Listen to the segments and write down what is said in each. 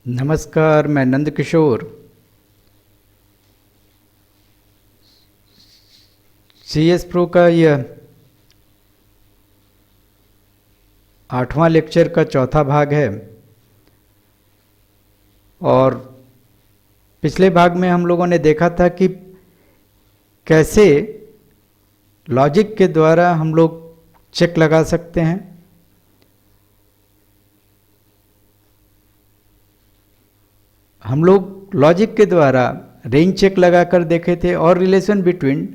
नमस्कार, मैं Nand Kishore CS pro का यह 8वां लेक्चर का चौथा भाग है। और पिछले भाग में हम लोगों ने देखा था कि कैसे लॉजिक के द्वारा हम लोग चेक लगा सकते हैं। हम लोग लॉजिक के द्वारा रेंज चेक लगाकर देखे थे और relation between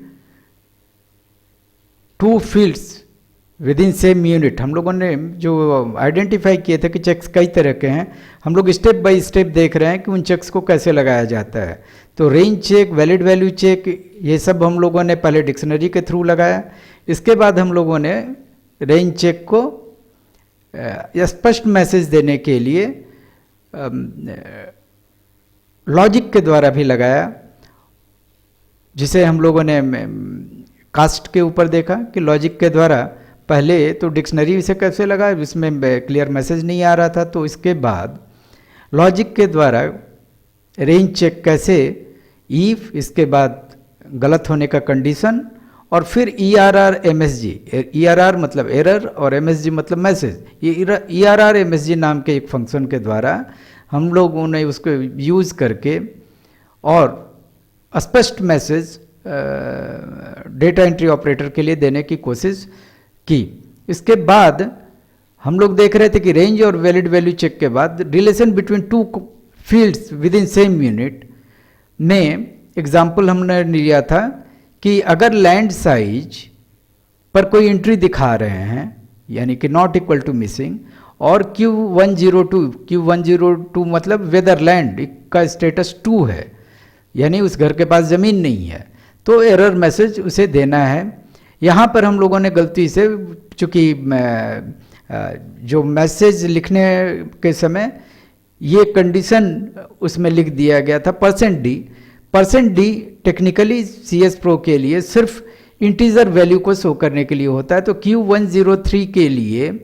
two fields with in same unit हम लोगों ने जो आइडेंटिफाई किए थे कि चेक्स कई तरह के हैं। हम लोग स्टेप बाय स्टेप देख रहे हैं कि उन चेक्स को कैसे लगाया जाता है। तो range check, valid value check, ये सब हम लोगों ने पहले डिक्शनरी के थ्रू लगाया। इसके बाद हम लोगों ने रेंज चेक को स्पष्ट मैसेज देने के लिए लॉजिक के द्वारा भी लगाया, जिसे हम लोगों ने कास्ट के ऊपर देखा कि लॉजिक के द्वारा पहले तो डिक्शनरी से कैसे लगा, इसमें क्लियर मैसेज नहीं आ रहा था। तो इसके बाद लॉजिक के द्वारा रेंज चेक कैसे, इफ, इसके बाद गलत होने का कंडीशन, और फिर ERR MSG, ERR मतलब एरर और MSG मतलब मैसेज। ये ERR MSG नाम के एक फंक्शन के द्वारा हम लोगों ने उसको यूज़ करके और स्पष्ट मैसेज डेटा एंट्री ऑपरेटर के लिए देने की कोशिश की। इसके बाद हम लोग देख रहे थे कि रेंज और वैलिड वैल्यू चेक के बाद relation between two fields with in same unit में एग्जाम्पल हमने लिया था कि अगर लैंड साइज पर कोई एंट्री दिखा रहे हैं, यानी कि नॉट इक्वल टू मिसिंग, और Q102 मतलब वेदर लैंड का स्टेटस 2 है, यानी उस घर के पास ज़मीन नहीं है, तो एरर मैसेज उसे देना है। यहाँ पर हम लोगों ने गलती से, चूँकि जो मैसेज लिखने के समय ये कंडीशन उसमें लिख दिया गया था %d टेक्निकली CS प्रो के लिए सिर्फ इंटीजर वैल्यू को शो करने के लिए होता है। तो Q103 के लिए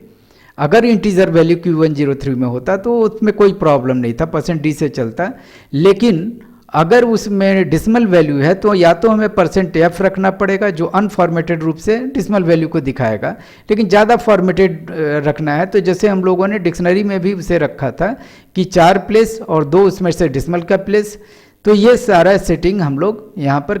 अगर इंटीजर वैल्यू Q103 में होता तो उसमें कोई प्रॉब्लम नहीं था, %d से चलता। लेकिन अगर उसमें डिसिमल वैल्यू है तो या तो हमें %f रखना पड़ेगा, जो अनफॉर्मेटेड रूप से डिसिमल वैल्यू को दिखाएगा। लेकिन ज़्यादा फॉर्मेटेड रखना है तो जैसे हम लोगों ने डिक्शनरी में भी उसे रखा था कि 4 प्लेस और 2 उसमें से डिसिमल का प्लेस। तो ये सारा सेटिंग हम लोग यहाँ पर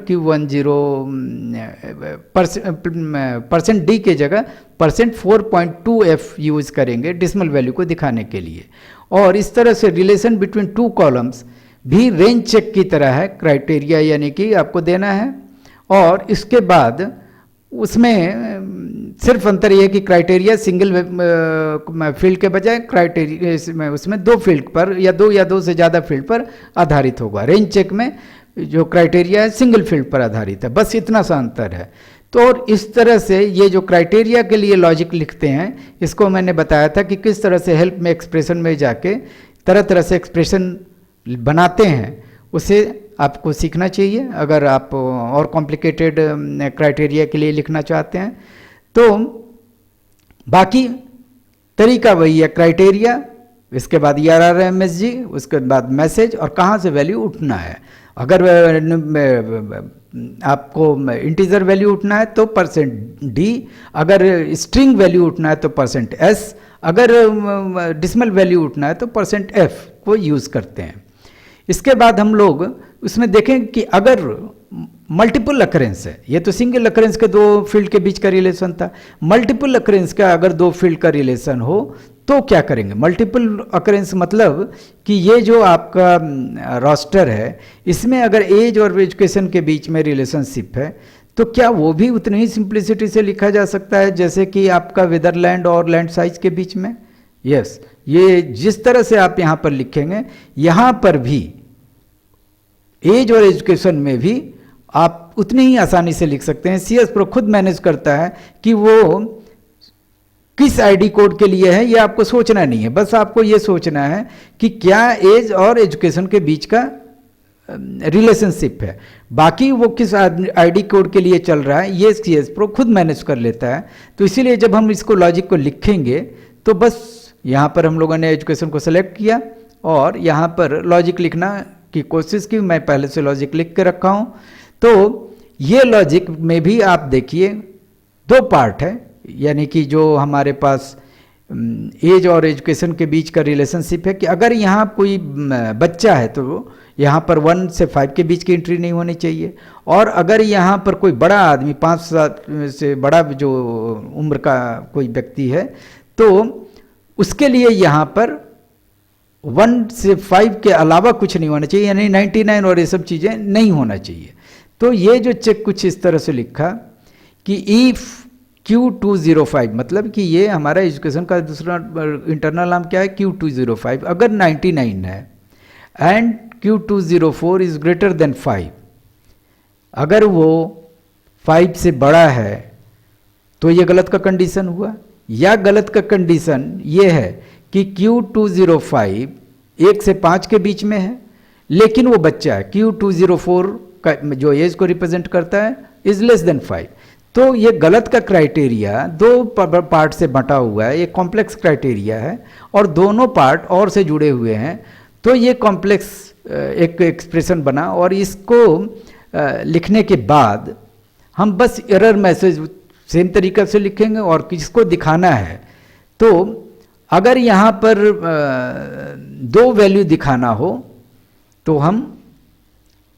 %d के जगह %4.2f यूज़ करेंगे डिसिमल वैल्यू को दिखाने के लिए। और इस तरह से रिलेशन बिटवीन टू कॉलम्स भी रेंज चेक की तरह है, क्राइटेरिया यानी कि आपको देना है। और इसके बाद उसमें सिर्फ अंतर यह है कि क्राइटेरिया सिंगल फील्ड के बजाय क्राइटेरिया उसमें 2 फील्ड पर या दो से ज़्यादा फील्ड पर आधारित होगा। रेंज चेक में जो क्राइटेरिया है सिंगल फील्ड पर आधारित है, बस इतना सा अंतर है। तो और इस तरह से ये जो क्राइटेरिया के लिए लॉजिक लिखते हैं, इसको मैंने बताया था कि किस तरह से हेल्प में एक्सप्रेशन में जाके तरह तरह से एक्सप्रेशन बनाते हैं, उसे आपको सीखना चाहिए अगर आप और कॉम्प्लिकेटेड क्राइटेरिया के लिए लिखना चाहते हैं। तो बाकी तरीका वही है, क्राइटेरिया, इसके बाद ERR MSG, उसके बाद मैसेज, और कहाँ से वैल्यू उठना है। अगर आपको इंटीजर वैल्यू उठना है तो %d, अगर स्ट्रिंग वैल्यू उठना है तो %s, अगर डिसिमल वैल्यू उठना है तो %f को यूज़ करते हैं। इसके बाद हम लोग उसमें देखें कि अगर मल्टीपल अकरेंस है, ये तो सिंगल अकरेंस के 2 फील्ड के बीच का रिलेशन था, मल्टीपल अकरेंस का अगर 2 फील्ड का रिलेशन हो तो क्या करेंगे। मल्टीपल अकरेंस मतलब कि ये जो आपका रोस्टर है, इसमें अगर एज और एजुकेशन के बीच में रिलेशनशिप है तो क्या वो भी उतनी ही सिंप्लिसिटी से लिखा जा सकता है जैसे कि आपका वेदर लैंड और लैंड साइज के बीच में। यस, ये जिस तरह से आप यहाँ पर लिखेंगे, यहाँ पर भी एज और एजुकेशन में भी आप उतनी ही आसानी से लिख सकते हैं। CS प्रो खुद मैनेज करता है कि वो किस ID कोड के लिए है, ये आपको सोचना नहीं है, बस आपको ये सोचना है कि क्या एज और एजुकेशन के बीच का रिलेशनशिप है। बाकी वो किस ID कोड के लिए चल रहा है, ये CS प्रो खुद मैनेज कर लेता है। तो इसीलिए जब हम इसको लॉजिक को लिखेंगे तो बस यहाँ पर हम लोगों ने एजुकेशन को सेलेक्ट किया और यहाँ पर लॉजिक लिखना की कोशिश की, मैं पहले से लॉजिक लिख के रखा हूँ। तो ये लॉजिक में भी आप देखिए दो पार्ट है, यानी कि जो हमारे पास एज और एजुकेशन के बीच का रिलेशनशिप है कि अगर यहाँ कोई बच्चा है तो यहाँ पर 1 से 5 के बीच की एंट्री नहीं होनी चाहिए, और अगर यहाँ पर कोई बड़ा आदमी 5 से बड़ा जो उम्र का कोई व्यक्ति है तो उसके लिए यहाँ पर 1 से 5 के अलावा कुछ नहीं होना चाहिए, यानी 99 और ये सब चीज़ें नहीं होना चाहिए। तो ये जो चेक कुछ इस तरह से लिखा कि इफ़ Q205, मतलब कि ये हमारा एजुकेशन का दूसरा इंटरनल नाम क्या है, Q205, अगर 99 है and Q204 is greater than 5, अगर वो 5 से बड़ा है तो ये गलत का कंडीशन हुआ, या गलत का कंडीशन ये है कि Q205 1 से 5 के बीच में है लेकिन वो बच्चा है, Q204 का जो एज को रिप्रेजेंट करता है इज लेस देन 5। तो ये गलत का क्राइटेरिया दो पार्ट से बंटा हुआ है, ये कॉम्प्लेक्स क्राइटेरिया है और दोनों पार्ट और से जुड़े हुए हैं। तो ये कॉम्प्लेक्स एक एक्सप्रेशन बना, और इसको लिखने के बाद हम बस एरर मैसेज सेम तरीक़े से लिखेंगे और किसको दिखाना है। तो अगर यहाँ पर 2 वैल्यू दिखाना हो तो हम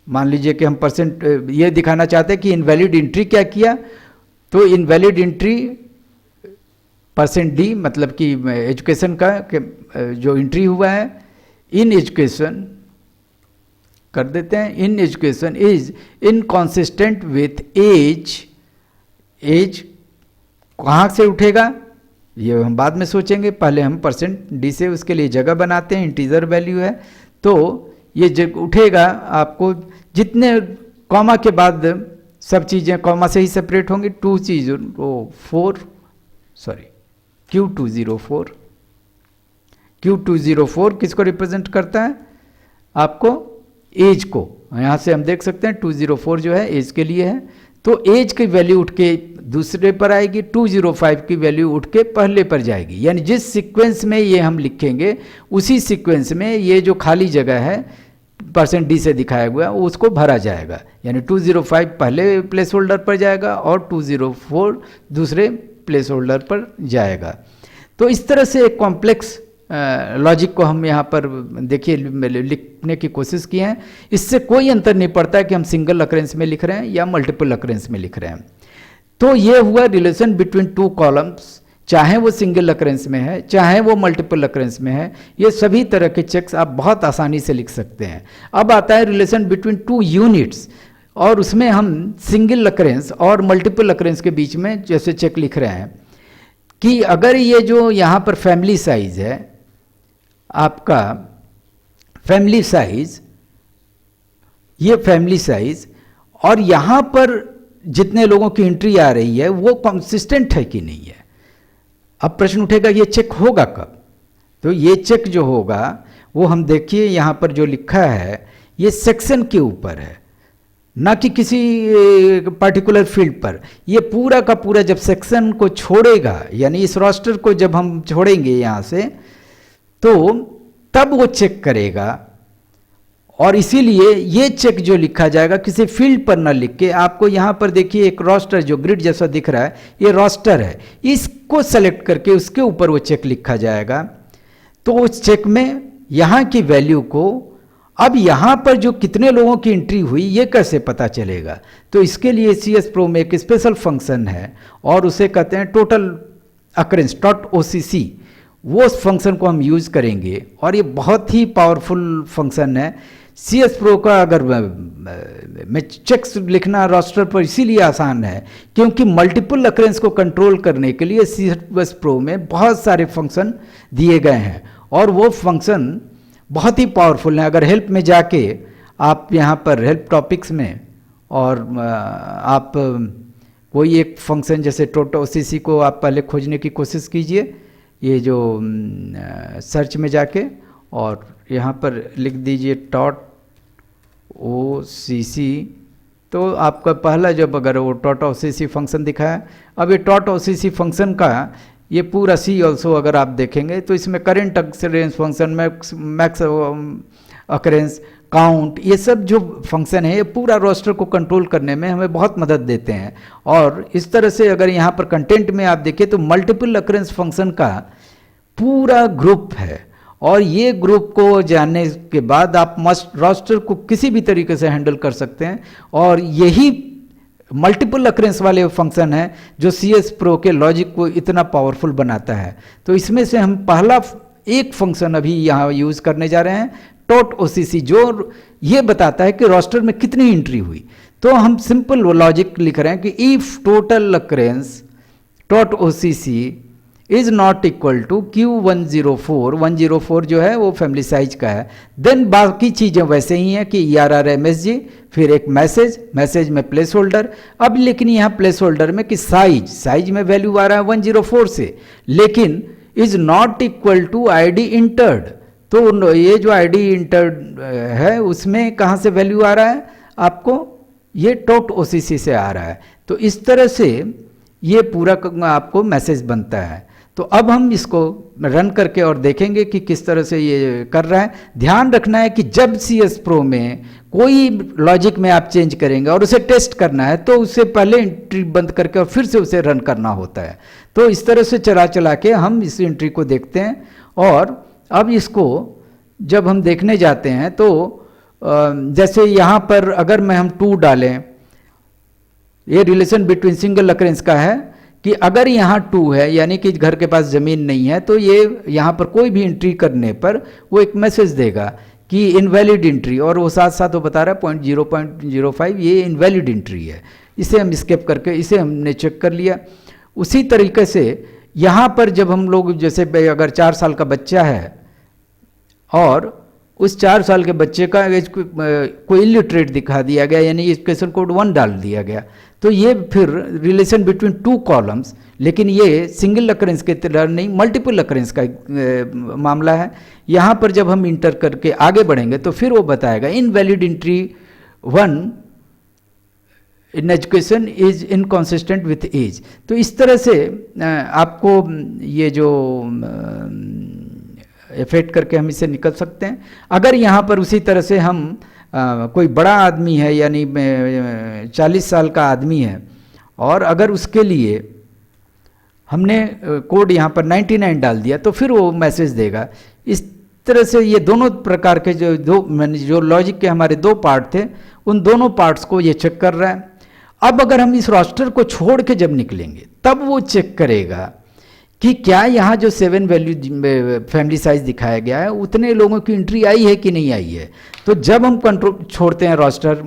मान लीजिए कि हम परसेंट ये दिखाना चाहते हैं कि इनवैलिड एंट्री क्या किया, तो इनवैलिड एंट्री %d, मतलब कि एजुकेशन का जो एंट्री हुआ है इन एजुकेशन कर देते हैं, in education is inconsistent with age. Age कहाँ से उठेगा ये हम बाद में सोचेंगे, पहले हम %d से उसके लिए जगह बनाते हैं, इंटीजर वैल्यू है तो ये जग उठेगा आपको जितने कॉमा के बाद सब चीज़ें कॉमा से ही सेपरेट होंगी। Q204 किसको रिप्रेजेंट करता है, आपको एज को। यहाँ से हम देख सकते हैं 204 जो है एज के लिए है, तो एज की वैल्यू उठ के दूसरे पर आएगी, 205 की वैल्यू उठ के पहले पर जाएगी। यानी जिस सीक्वेंस में ये हम लिखेंगे उसी सीक्वेंस में ये जो खाली जगह है %d से दिखाया हुआ उसको भरा जाएगा, यानी 205 पहले प्लेस होल्डर पर जाएगा और 204 दूसरे प्लेस होल्डर पर जाएगा। तो इस तरह से एक कॉम्प्लेक्स लॉजिक को हम यहाँ पर देखिए लिखने की कोशिश की है। इससे कोई अंतर नहीं पड़ता है कि हम सिंगल अकरेंस में लिख रहे हैं या मल्टीपल अकरेंस में लिख रहे हैं। तो ये हुआ रिलेशन बिटवीन 2 कॉलम्स, चाहे वो सिंगल अकरेंस में है चाहे वो मल्टीपल अकरेंस में है, ये सभी तरह के चेक्स आप बहुत आसानी से लिख सकते हैं। अब आता है रिलेशन बिटवीन 2 यूनिट्स, और उसमें हम सिंगल अकरेंस और मल्टीपल अकरेंस के बीच में जैसे चेक लिख रहे हैं कि अगर ये जो यहाँ पर फैमिली साइज है आपका, फैमिली साइज, ये फैमिली साइज और यहाँ पर जितने लोगों की एंट्री आ रही है वो कंसिस्टेंट है कि नहीं है। अब प्रश्न उठेगा ये चेक होगा कब, तो ये चेक जो होगा वो हम देखिए यहाँ पर जो लिखा है ये सेक्शन के ऊपर है, ना कि किसी पर्टिकुलर फील्ड पर। ये पूरा का पूरा जब सेक्शन को छोड़ेगा, यानी इस रोस्टर को जब हम छोड़ेंगे यहाँ से, तो तब वो चेक करेगा। और इसीलिए ये चेक जो लिखा जाएगा किसी फील्ड पर ना लिख के, आपको यहाँ पर देखिए एक रोस्टर जो ग्रिड जैसा दिख रहा है ये रोस्टर है, इसको सेलेक्ट करके उसके ऊपर वो चेक लिखा जाएगा। तो उस चेक में यहाँ की वैल्यू को, अब यहाँ पर जो कितने लोगों की एंट्री हुई ये कैसे पता चलेगा, तो इसके लिए CS Pro में एक स्पेशल फंक्शन है और उसे कहते हैं टोटल अकरेंस .occ। वो उस फंक्शन को हम यूज़ करेंगे और ये बहुत ही पावरफुल फंक्शन है। CS Pro का अगर मैं चेक्स लिखना रोस्टर पर इसीलिए आसान है क्योंकि मल्टीपल अकरेंस को कंट्रोल करने के लिए CS Pro में बहुत सारे फंक्शन दिए गए हैं और वो फंक्शन बहुत ही पावरफुल है। अगर हेल्प में जाके आप यहाँ पर हेल्प टॉपिक्स में और आप कोई एक फंक्शन जैसे .occ को आप पहले खोजने की कोशिश कीजिए, ये जो सर्च में जाके, और यहाँ पर लिख दीजिए .occ, तो आपका पहला जब अगर वो .occ फंक्शन दिखा है, अब ये .occ फंक्शन का ये पूरा सी ऑल्सो अगर आप देखेंगे तो इसमें current occurrence function, max occurrence, count, ये सब जो फंक्शन है ये पूरा रोस्टर को कंट्रोल करने में हमें बहुत मदद देते हैं। और इस तरह से अगर यहाँ पर कंटेंट में आप देखिए तो मल्टीपल अकरेंस फंक्शन का पूरा ग्रुप है, और ये ग्रुप को जानने के बाद आप रोस्टर को किसी भी तरीके से हैंडल कर सकते हैं। और यही मल्टीपल अकरेंस वाले फंक्शन है जो CS प्रो के लॉजिक को इतना पावरफुल बनाता है। तो इसमें से हम पहला एक फंक्शन अभी यहाँ यूज़ करने जा रहे हैं, टोट OCC, जो ये बताता है कि रोस्टर में कितनी एंट्री हुई। तो हम सिंपल लॉजिक लिख रहे हैं कि if total occurrence tot OCC is not equal to Q104, 104 जो है वो फैमिली साइज का है, देन बाकी चीज़ें वैसे ही हैं कि ERR MSG, फिर एक मैसेज में प्लेस होल्डर। अब लेकिन यहाँ प्लेस होल्डर में कि साइज में वैल्यू आ रहा है 104 से, लेकिन is not equal to ID entered. तो ये जो ID इंटर्ड है उसमें कहाँ से वैल्यू आ रहा है आपको, ये टोट OCC से आ रहा है। तो इस तरह से ये पूरा आपको मैसेज बनता है। तो अब हम इसको रन करके और देखेंगे कि किस तरह से ये कर रहा है। ध्यान रखना है कि जब CS प्रो में कोई लॉजिक में आप चेंज करेंगे और उसे टेस्ट करना है तो उससे पहले एंट्री बंद करके और फिर से उसे रन करना होता है। तो इस तरह से चला के हम इस एंट्री को देखते हैं। और अब इसको जब हम देखने जाते हैं तो जैसे यहाँ पर अगर हम 2 डालें, ये रिलेशन बिटवीन सिंगल अकरेंस का है कि अगर यहाँ 2 है यानी कि घर के पास ज़मीन नहीं है, तो ये यहाँ पर कोई भी एंट्री करने पर वो एक मैसेज देगा कि इनवैलिड एंट्री, और वो साथ साथ वो बता रहा है 0.05 ये इनवैलिड एंट्री है। इसे हम स्किप करके इसे हमने चेक कर लिया। उसी तरीके से यहाँ पर जब हम लोग जैसे अगर 4 साल का बच्चा है और उस 4 साल के बच्चे का एज को इलिटरेट दिखा दिया गया, यानी एजुकेशन कोड 1 डाल दिया गया, तो ये फिर रिलेशन बिटवीन 2 कॉलम्स, लेकिन ये सिंगल अकरेंस के तरह नहीं मल्टीपल अकरेंस का मामला है। यहाँ पर जब हम इंटर करके आगे बढ़ेंगे तो फिर वो बताएगा invalid entry 1 in education is inconsistent with age. तो इस तरह से आपको ये जो इफेक्ट करके हम इसे निकल सकते हैं। अगर यहाँ पर उसी तरह से हम कोई बड़ा आदमी है यानी 40 साल का आदमी है और अगर उसके लिए हमने कोड यहाँ पर 99 डाल दिया तो फिर वो मैसेज देगा। इस तरह से ये दोनों प्रकार के जो लॉजिक के हमारे 2 पार्ट थे उन दोनों पार्ट्स को ये चेक कर रहा है। अब अगर हम इस रोस्टर को छोड़ के जब निकलेंगे तब वो चेक करेगा कि क्या यहाँ जो 7 वैल्यू फैमिली साइज दिखाया गया है उतने लोगों की एंट्री आई है कि नहीं आई है। तो जब हम कंट्रोल छोड़ते हैं रोस्टर,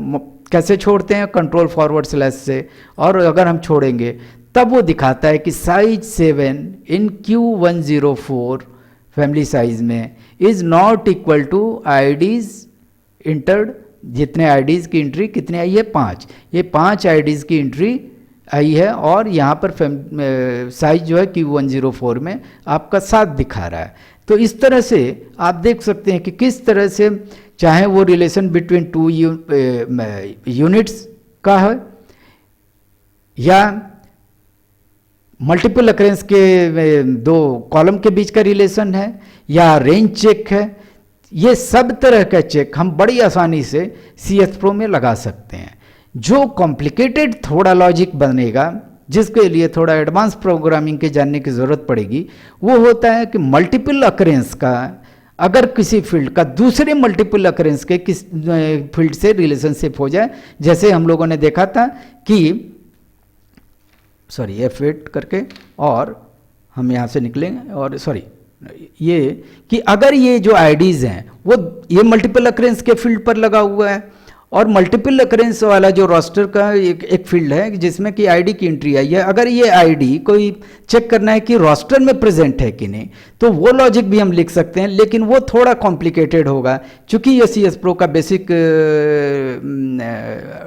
कैसे छोड़ते हैं, कंट्रोल फॉरवर्ड स्लैश से, और अगर हम छोड़ेंगे तब वो दिखाता है कि size 7 in Q104 family size में is not equal to IDs entered, जितने IDs की एंट्री कितने आई है 5, ये 5 IDs की एंट्री आई है और यहाँ पर साइज जो है Q104 में आपका 7 दिखा रहा है। तो इस तरह से आप देख सकते हैं कि किस तरह से चाहे वो रिलेशन बिटवीन 2 यूनिट्स का है या मल्टीपल अकरेंस के 2 कॉलम के बीच का रिलेशन है या रेंज चेक है, ये सब तरह का चेक हम बड़ी आसानी से CS प्रो में लगा सकते हैं। जो कॉम्प्लिकेटेड थोड़ा लॉजिक बनेगा जिसके लिए थोड़ा एडवांस प्रोग्रामिंग के जानने की ज़रूरत पड़ेगी, वो होता है कि मल्टीपल अकरेंस का अगर किसी फील्ड का दूसरे मल्टीपल अकरेंस के किस फील्ड से रिलेशनशिप हो जाए, जैसे हम लोगों ने देखा था कि F8 करके और हम यहाँ से निकलेंगे और ये कि अगर ये जो IDs हैं वो ये मल्टीपल अकरेंस के फील्ड पर लगा हुआ है और मल्टीपल अकरेंस वाला जो रोस्टर का एक फील्ड है जिसमें कि ID की एंट्री आई है, अगर ये ID कोई चेक करना है कि रोस्टर में प्रेजेंट है कि नहीं, तो वो लॉजिक भी हम लिख सकते हैं, लेकिन वो थोड़ा कॉम्प्लिकेटेड होगा क्योंकि ये CS प्रो का बेसिक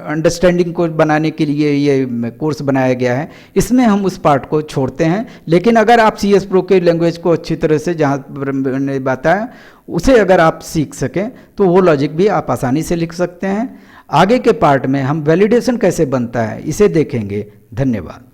अंडरस्टैंडिंग को बनाने के लिए ये कोर्स बनाया गया है, इसमें हम उस पार्ट को छोड़ते हैं। लेकिन अगर आप CS प्रो के लैंग्वेज को अच्छी तरह से जहाँ मैंने बताया उसे अगर आप सीख सकें तो वो लॉजिक भी आप आसानी से लिख सकते हैं। आगे के पार्ट में हम वैलिडेशन कैसे बनता है इसे देखेंगे। धन्यवाद।